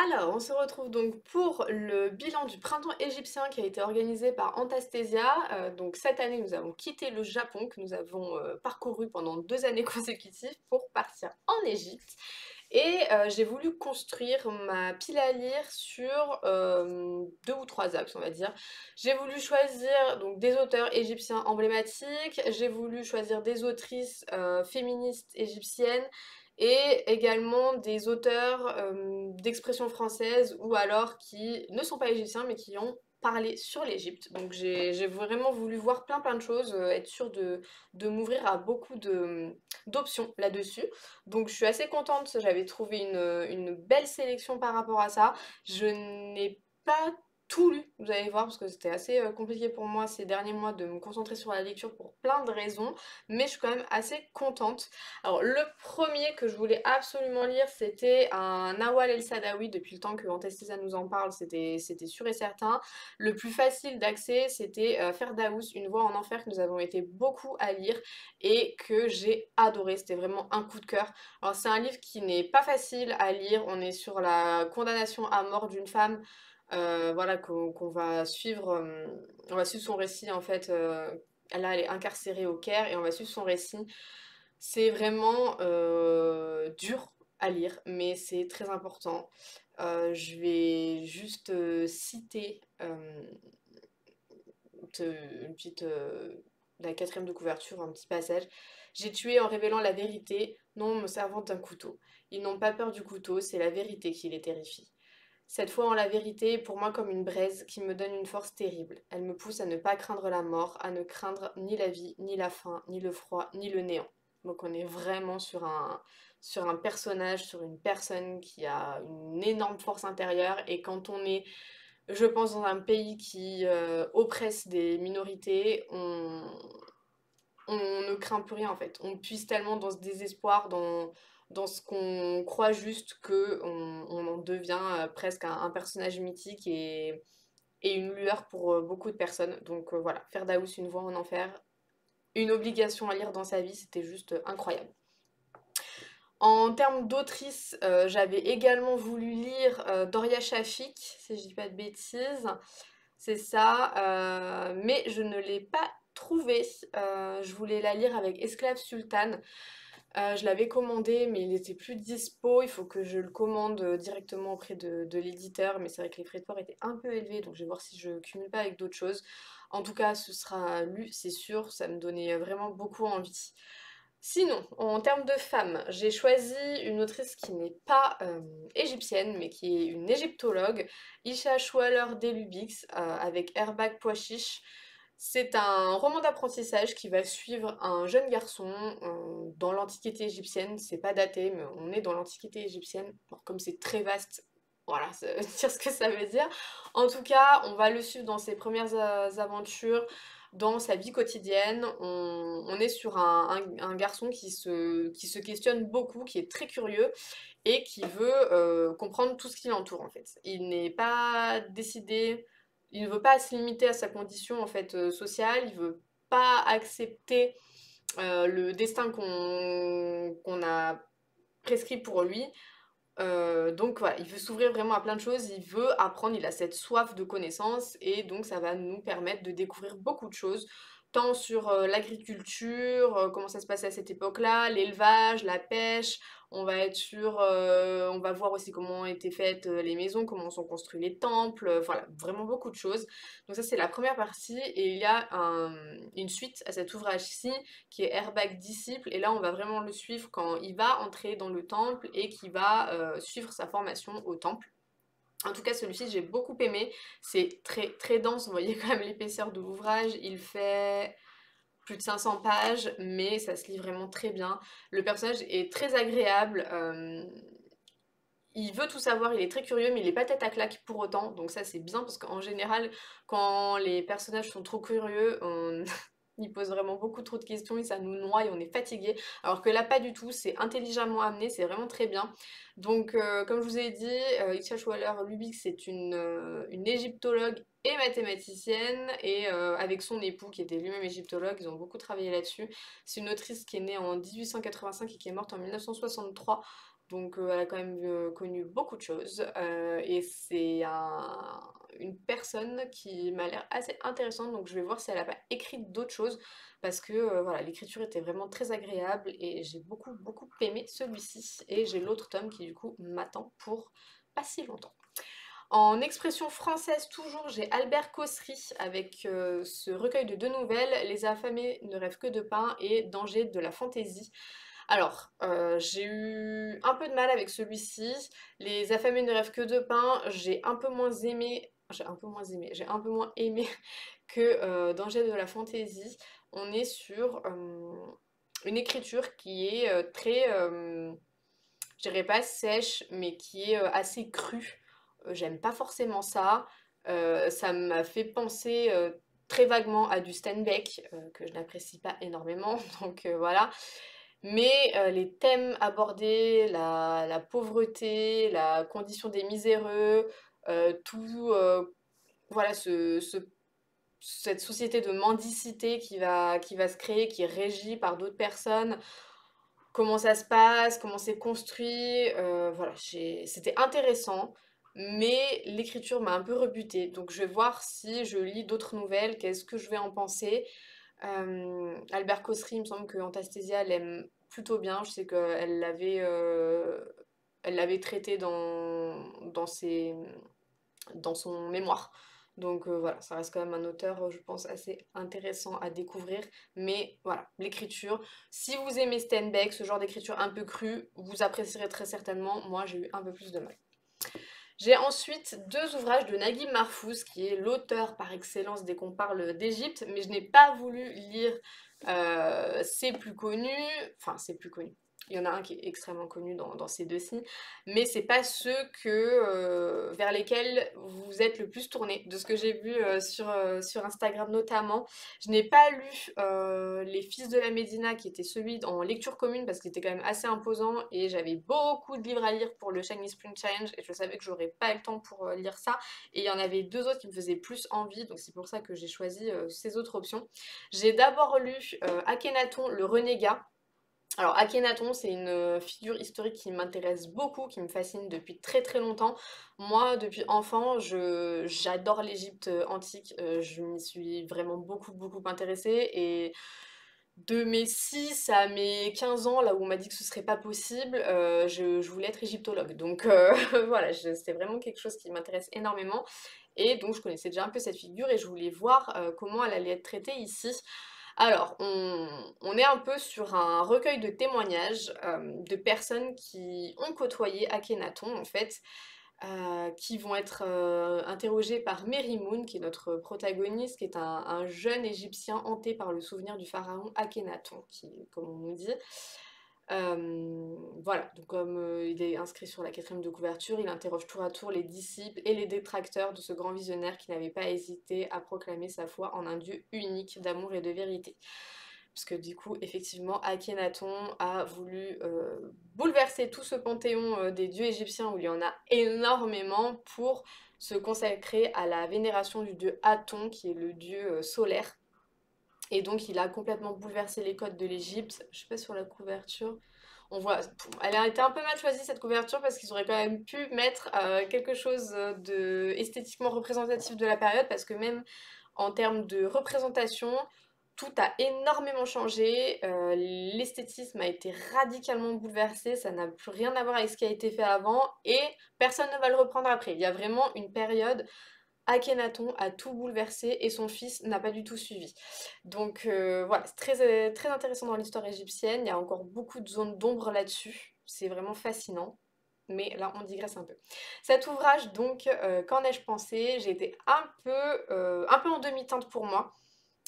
Alors, on se retrouve donc pour le bilan du printemps égyptien qui a été organisé par Antastasia. Donc cette année, nous avons quitté le Japon, que nous avons parcouru pendant 2 années consécutives pour partir en Égypte. Et j'ai voulu construire ma pile à lire sur 2 ou 3 axes, on va dire. J'ai voulu choisir donc des auteurs égyptiens emblématiques, j'ai voulu choisir des autrices féministes égyptiennes et également des auteurs d'expression française ou alors qui ne sont pas égyptiens mais qui ont parlé sur l'Égypte. Donc j'ai vraiment voulu voir plein de choses, être sûre de m'ouvrir à beaucoup d'options là-dessus. Donc je suis assez contente, j'avais trouvé une belle sélection par rapport à ça. Je n'ai pas tout lu, vous allez voir, parce que c'était assez compliqué pour moi ces derniers mois de me concentrer sur la lecture pour plein de raisons, mais je suis quand même assez contente. Alors le premier que je voulais absolument lire, c'était un Nawal El Saadawi. Depuis le temps que Antestesa nous en parle, c'était sûr et certain. Le plus facile d'accès, c'était Ferdaous, Une voix en enfer, que nous avons été beaucoup à lire et que j'ai adoré. C'était vraiment un coup de cœur. Alors c'est un livre qui n'est pas facile à lire. On est sur la condamnation à mort d'une femme. Voilà qu'on va suivre, on va suivre son récit en fait. Là, elle est incarcérée au Caire et on va suivre son récit. C'est vraiment dur à lire, mais c'est très important. Je vais juste citer une petite, la quatrième de couverture, un petit passage. J'ai tué en révélant la vérité, non en me servant d'un couteau. Ils n'ont pas peur du couteau, c'est la vérité qui les terrifie. Cette foi en la vérité est pour moi comme une braise qui me donne une force terrible. Elle me pousse à ne pas craindre la mort, à ne craindre ni la vie, ni la faim, ni le froid, ni le néant. Donc on est vraiment sur un personnage, sur une personne qui a une énorme force intérieure et quand on est, je pense, dans un pays qui oppresse des minorités, on ne craint plus rien en fait. On puise tellement dans ce désespoir, dans ce qu'on croit juste que on en devient presque un personnage mythique et une lueur pour beaucoup de personnes. Donc voilà, Ferdaous, Une voix en enfer, une obligation à lire dans sa vie, c'était juste incroyable. En termes d'autrice, j'avais également voulu lire Doria Shafik, si je dis pas de bêtises. C'est ça, mais je ne l'ai pas trouvée. Je voulais la lire avec Esclave Sultan. Je l'avais commandé, mais il n'était plus dispo. Il faut que je le commande directement auprès de l'éditeur. Mais c'est vrai que les frais de port étaient un peu élevés, donc je vais voir si je cumule pas avec d'autres choses. En tout cas, ce sera lu, c'est sûr. Ça me donnait vraiment beaucoup envie. Sinon, en termes de femmes, j'ai choisi une autrice qui n'est pas égyptienne, mais qui est une égyptologue, Isha Schwaller Delubix, avec Erbak Poachiche. C'est un roman d'apprentissage qui va suivre un jeune garçon dans l'Antiquité égyptienne. C'est pas daté, mais on est dans l'Antiquité égyptienne. Bon, comme c'est très vaste, voilà, ça veut dire ce que ça veut dire. En tout cas, on va le suivre dans ses premières aventures, dans sa vie quotidienne. On est sur un garçon qui se questionne beaucoup, qui est très curieux et qui veut comprendre tout ce qui l'entoure en fait. Il n'est pas décidé, il ne veut pas se limiter à sa condition en fait sociale, il veut pas accepter le destin qu'on a prescrit pour lui. Donc voilà, il veut s'ouvrir vraiment à plein de choses, il veut apprendre, il a cette soif de connaissances et donc ça va nous permettre de découvrir beaucoup de choses, tant sur l'agriculture, comment ça se passait à cette époque-là, l'élevage, la pêche, on va voir aussi comment étaient faites les maisons, comment sont construits les temples, voilà, vraiment beaucoup de choses. Donc ça c'est la première partie et il y a une suite à cet ouvrage-ci qui est Airbag disciple, et là on va vraiment le suivre quand il va entrer dans le temple et qui va suivre sa formation au temple. En tout cas, celui-ci, j'ai beaucoup aimé. C'est très dense, vous voyez quand même l'épaisseur de l'ouvrage. Il fait plus de 500 pages, mais ça se lit vraiment très bien. Le personnage est très agréable. Il veut tout savoir, il est très curieux, mais il n'est pas tête à claque pour autant. Donc ça, c'est bien parce qu'en général, quand les personnages sont trop curieux, ils posent vraiment beaucoup trop de questions et ça nous noie et on est fatigué. Alors que là, pas du tout, c'est intelligemment amené, c'est vraiment très bien. Donc, comme je vous ai dit, Isha Waller-Lubix, c'est une égyptologue et mathématicienne, et avec son époux qui était lui-même égyptologue, ils ont beaucoup travaillé là-dessus. C'est une autrice qui est née en 1885 et qui est morte en 1963. Donc elle a quand même connu beaucoup de choses et c'est une personne qui m'a l'air assez intéressante, donc je vais voir si elle a pas écrit d'autres choses parce que voilà, l'écriture était vraiment très agréable et j'ai beaucoup beaucoup aimé celui-ci et j'ai l'autre tome qui du coup m'attend pour pas si longtemps. En expression française toujours, j'ai Albert Cossery avec ce recueil de 2 nouvelles, Les affamés ne rêvent que de pain et Danger de la fantaisie. Alors, j'ai eu un peu de mal avec celui-ci. Les affamés ne rêvent que de pain, j'ai un peu moins aimé, j'ai un peu moins aimé que Danger de la fantaisie. On est sur une écriture qui est très, je dirais pas sèche, mais qui est assez crue. J'aime pas forcément ça. Ça m'a fait penser très vaguement à du Steinbeck, que je n'apprécie pas énormément, donc voilà. Mais les thèmes abordés, la pauvreté, la condition des miséreux, tout, voilà, cette société de mendicité qui va se créer, qui est régie par d'autres personnes, comment ça se passe, comment c'est construit, voilà, c'était intéressant, mais l'écriture m'a un peu rebutée. Donc je vais voir si je lis d'autres nouvelles, qu'est-ce que je vais en penser. Albert Cossery, il me semble que Anastasiya l'aime plutôt bien. Je sais elle l'avait traité dans son mémoire. Donc voilà, ça reste quand même un auteur, je pense, assez intéressant à découvrir. Mais voilà, l'écriture, si vous aimez Steinbeck, ce genre d'écriture un peu crue, vous apprécierez très certainement. Moi, j'ai eu un peu plus de mal. J'ai ensuite 2 ouvrages de Naguib Mahfouz, qui est l'auteur par excellence dès qu'on parle d'Égypte, mais je n'ai pas voulu lire ses plus connus, enfin ses plus connus. Il y en a un qui est extrêmement connu dans ces deux-ci, mais c'est pas ceux vers lesquels vous êtes le plus tourné, de ce que j'ai vu sur Instagram notamment. Je n'ai pas lu Les Fils de la Médina, qui était celui en lecture commune, parce qu'il était quand même assez imposant, et j'avais beaucoup de livres à lire pour le Shiny Spring Challenge, et je savais que j'aurais pas le temps pour lire ça, et il y en avait 2 autres qui me faisaient plus envie, donc c'est pour ça que j'ai choisi ces autres options. J'ai d'abord lu Akhenaton, le renégat. Alors Akhenaton, c'est une figure historique qui m'intéresse beaucoup, qui me fascine depuis très très longtemps. Moi, depuis enfant, j'adore l'Égypte antique, je m'y suis vraiment beaucoup beaucoup intéressée et de mes 6 à mes 15 ans, là où on m'a dit que ce serait pas possible, je voulais être égyptologue. Donc voilà, c'était vraiment quelque chose qui m'intéresse énormément. Et donc je connaissais déjà un peu cette figure et je voulais voir comment elle allait être traitée ici. Alors, on est un peu sur un recueil de témoignages de personnes qui ont côtoyé Akhenaton en fait, qui vont être interrogées par Merimoun, qui est notre protagoniste, qui est un jeune Égyptien hanté par le souvenir du pharaon Akhenaton, comme on nous dit. Voilà, donc comme il est inscrit sur la 4e de couverture, il interroge tour à tour les disciples et les détracteurs de ce grand visionnaire qui n'avait pas hésité à proclamer sa foi en un Dieu unique d'amour et de vérité. Parce que du coup, effectivement, Akhenaton a voulu bouleverser tout ce panthéon des dieux égyptiens où il y en a énormément pour se consacrer à la vénération du dieu Aton, qui est le dieu solaire. Et donc il a complètement bouleversé les codes de l'Égypte. Je sais pas sur la couverture. On voit, elle a été un peu mal choisie cette couverture parce qu'ils auraient quand même pu mettre quelque chose de esthétiquement représentatif de la période parce que même en termes de représentation, tout a énormément changé, l'esthétisme a été radicalement bouleversé, ça n'a plus rien à voir avec ce qui a été fait avant et personne ne va le reprendre après. Il y a vraiment une période, Akhenaton a tout bouleversé et son fils n'a pas du tout suivi. Donc voilà, c'est très intéressant dans l'histoire égyptienne, il y a encore beaucoup de zones d'ombre là-dessus, c'est vraiment fascinant. Mais là, on digresse un peu. Cet ouvrage, donc, qu'en ai-je pensé? J'ai été un peu en demi-teinte pour moi.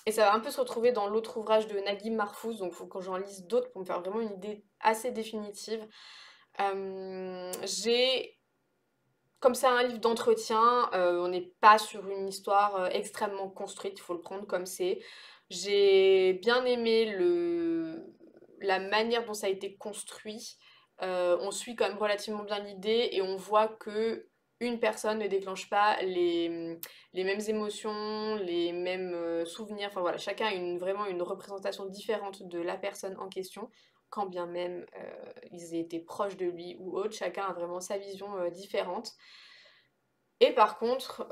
Et ça va un peu se retrouver dans l'autre ouvrage de Naguib Mahfouz, donc il faut que j'en lise d'autres pour me faire vraiment une idée assez définitive. J'ai comme c'est un livre d'entretien, on n'est pas sur une histoire extrêmement construite, il faut le prendre comme c'est. J'ai bien aimé la manière dont ça a été construit. On suit quand même relativement bien l'idée et on voit que une personne ne déclenche pas les mêmes émotions, les mêmes souvenirs. Enfin voilà, chacun a vraiment une représentation différente de la personne en question. quand bien même ils étaient proches de lui ou autre, chacun a vraiment sa vision différente. Et par contre,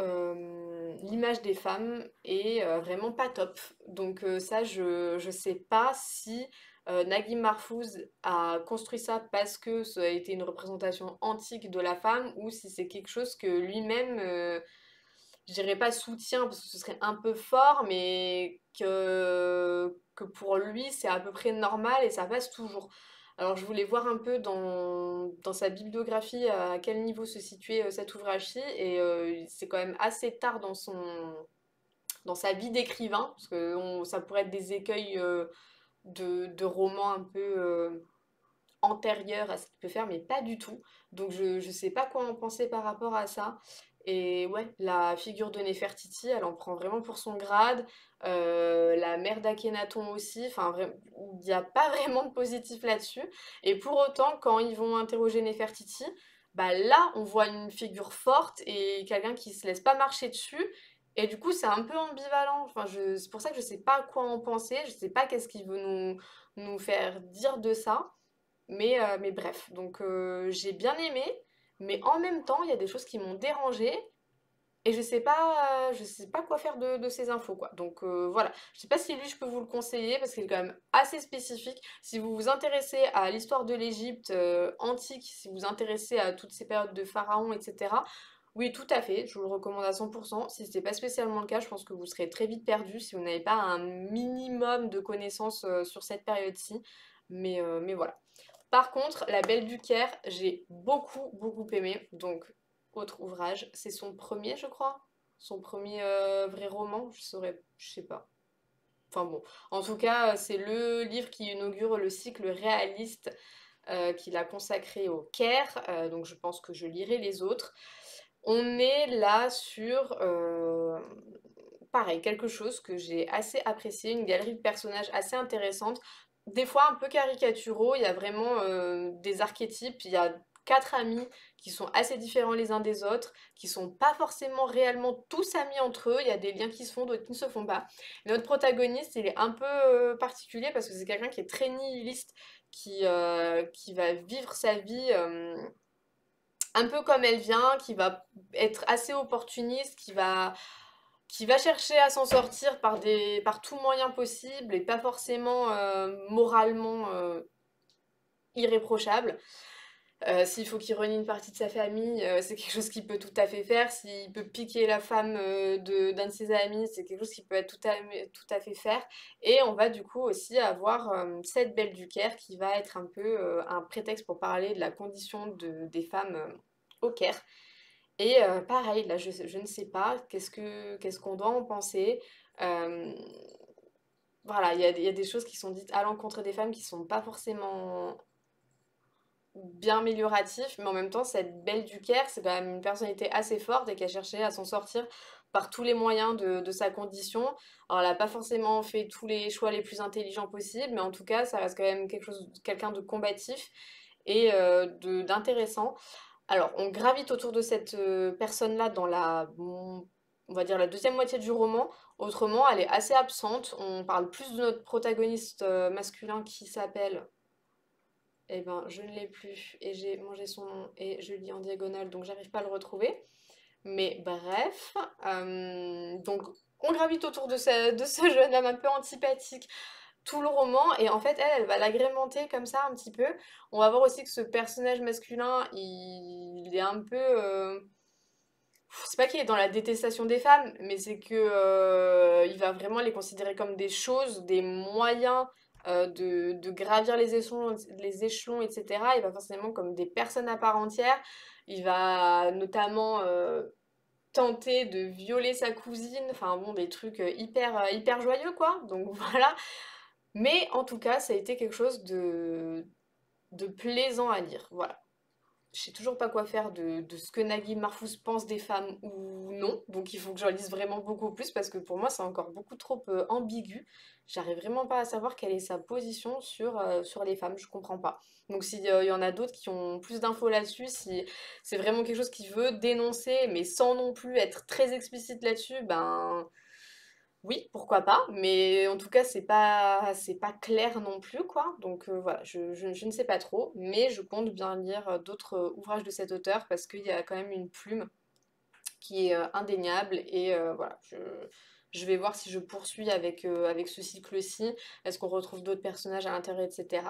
l'image des femmes est vraiment pas top. Donc ça, je sais pas si Naguib Mahfouz a construit ça parce que ça a été une représentation antique de la femme ou si c'est quelque chose que lui-même, je dirais pas soutient parce que ce serait un peu fort, mais que pour lui, c'est à peu près normal et ça passe toujours. Alors je voulais voir un peu dans sa bibliographie à quel niveau se situait cet ouvrage-ci et c'est quand même assez tard dans sa vie d'écrivain, parce que ça pourrait être des écueils de romans un peu antérieurs à ce qu'il peut faire, mais pas du tout. Donc je sais pas quoi en penser par rapport à ça. Et ouais, la figure de Néfertiti, elle en prend vraiment pour son grade. La mère d'Akhenaton aussi, enfin, il n'y a pas vraiment de positif là-dessus. Et pour autant, quand ils vont interroger Néfertiti, bah là, on voit une figure forte et quelqu'un qui se laisse pas marcher dessus. Et du coup, c'est un peu ambivalent. Enfin, c'est pour ça que je sais pas quoi en penser. Je sais pas qu'est-ce qu'il veut nous faire dire de ça. Mais bref, donc j'ai bien aimé, mais en même temps, il y a des choses qui m'ont dérangée et je sais pas quoi faire de ces infos, quoi. Donc voilà, je sais pas si lui je peux vous le conseiller parce qu'il est quand même assez spécifique. Si vous vous intéressez à l'histoire de l'Égypte antique, si vous vous intéressez à toutes ces périodes de pharaons, etc., oui, tout à fait, je vous le recommande à 100%. Si ce n'est pas spécialement le cas, je pense que vous serez très vite perdu si vous n'avez pas un minimum de connaissances sur cette période-ci. Mais voilà. Par contre, La Belle du Caire, j'ai beaucoup aimé. Donc, autre ouvrage, c'est son premier, je crois. Son premier vrai roman, je sais pas. Enfin bon, en tout cas, c'est le livre qui inaugure le cycle réaliste qu'il a consacré au Caire. Donc, je pense que je lirai les autres. On est là sur, pareil, quelque chose que j'ai assez apprécié, une galerie de personnages assez intéressante, des fois un peu caricaturaux, il y a vraiment des archétypes, il y a quatre amis qui sont assez différents les uns des autres, qui sont pas forcément réellement tous amis entre eux, il y a des liens qui se font, d'autres qui ne se font pas. Et notre protagoniste, il est un peu particulier parce que c'est quelqu'un qui est très nihiliste, qui va vivre sa vie un peu comme elle vient, qui va être assez opportuniste, qui va chercher à s'en sortir par tout moyen possible et pas forcément moralement irréprochable. S'il faut qu'il renie une partie de sa famille, c'est quelque chose qu'il peut tout à fait faire. S'il peut piquer la femme d'un de ses amis, c'est quelque chose qu'il peut être tout à fait faire. Et on va du coup aussi avoir cette Belle du Caire qui va être un peu un prétexte pour parler de la condition des femmes au Caire. Et pareil, là je ne sais pas, qu'est-ce qu'on doit en penser. Euh, voilà, il y a des choses qui sont dites à l'encontre des femmes qui sont pas forcément bien amélioratif, mais en même temps, cette Belle du Caire, c'est quand même une personnalité assez forte et qui a cherché à s'en sortir par tous les moyens de sa condition. Alors, elle n'a pas forcément fait tous les choix les plus intelligents possibles, mais en tout cas, ça reste quand même quelqu'un de combatif et d'intéressant. Alors, on gravite autour de cette personne-là dans on va dire la deuxième moitié du roman. Autrement, elle est assez absente. On parle plus de notre protagoniste masculin qui s'appelle eh ben, je ne l'ai plus et j'ai mangé son nom et je lis en diagonale donc j'arrive pas à le retrouver. Mais bref, donc on gravite autour de ce jeune homme un peu antipathique tout le roman et en fait elle va l'agrémenter comme ça un petit peu. On va voir aussi que ce personnage masculin il est un peu... c'est pas qu'il est dans la détestation des femmes, mais c'est que il va vraiment les considérer comme des choses, des moyens de gravir les échelons, etc. Il va forcément comme des personnes à part entière. Il va notamment tenter de violer sa cousine, enfin bon, des trucs hyper joyeux, quoi. Donc voilà. Mais en tout cas, ça a été quelque chose de plaisant à lire. Voilà. Je sais toujours pas quoi faire de ce que Nagui Marfous pense des femmes ou non, donc il faut que j'en lise vraiment beaucoup plus parce que pour moi c'est encore beaucoup trop ambigu. J'arrive vraiment pas à savoir quelle est sa position sur les femmes, je comprends pas. Donc s'il y en a d'autres qui ont plus d'infos là-dessus, si c'est vraiment quelque chose qu'il veut dénoncer mais sans non plus être très explicite là-dessus, ben Oui, pourquoi pas, mais en tout cas, c'est pas clair non plus, quoi. Donc voilà, je ne sais pas trop, mais je compte bien lire d'autres ouvrages de cet auteur parce qu'il y a quand même une plume qui est indéniable et voilà, je vais voir si je poursuis avec ce cycle-ci. Est-ce qu'on retrouve d'autres personnages à l'intérieur, etc.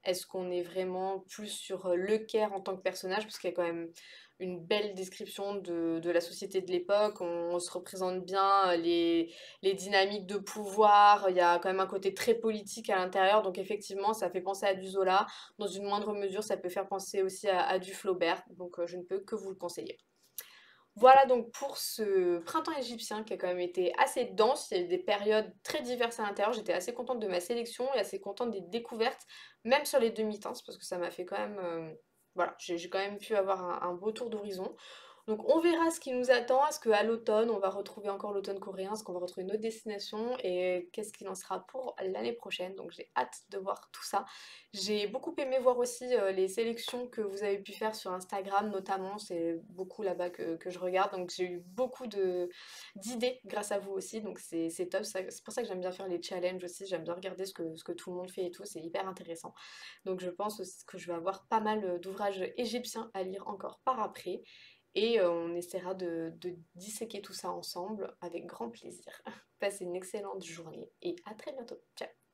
Est-ce qu'on est vraiment plus sur le Caire en tant que personnage, parce qu'il y a quand même une belle description de la société de l'époque, on se représente bien les dynamiques de pouvoir, il y a quand même un côté très politique à l'intérieur, donc effectivement ça fait penser à du Zola, dans une moindre mesure ça peut faire penser aussi à du Flaubert, donc je ne peux que vous le conseiller. Voilà donc pour ce printemps égyptien qui a quand même été assez dense, il y a eu des périodes très diverses à l'intérieur, j'étais assez contente de ma sélection et assez contente des découvertes, même sur les demi-teintes, parce que ça m'a fait quand même... voilà, j'ai quand même pu avoir un beau tour d'horizon. Donc on verra ce qui nous attend, est-ce qu'à l'automne on va retrouver encore l'automne coréen, est-ce qu'on va retrouver une autre destination et qu'est-ce qu'il en sera pour l'année prochaine. Donc j'ai hâte de voir tout ça. J'ai beaucoup aimé voir aussi les sélections que vous avez pu faire sur Instagram notamment, c'est beaucoup là-bas que je regarde, donc j'ai eu beaucoup d'idées grâce à vous aussi, donc c'est top, c'est pour ça que j'aime bien faire les challenges aussi, j'aime bien regarder ce que tout le monde fait et tout, c'est hyper intéressant. Donc je pense aussi que je vais avoir pas mal d'ouvrages égyptiens à lire encore par après, et on essaiera de disséquer tout ça ensemble avec grand plaisir. Passez une excellente journée et à très bientôt. Ciao!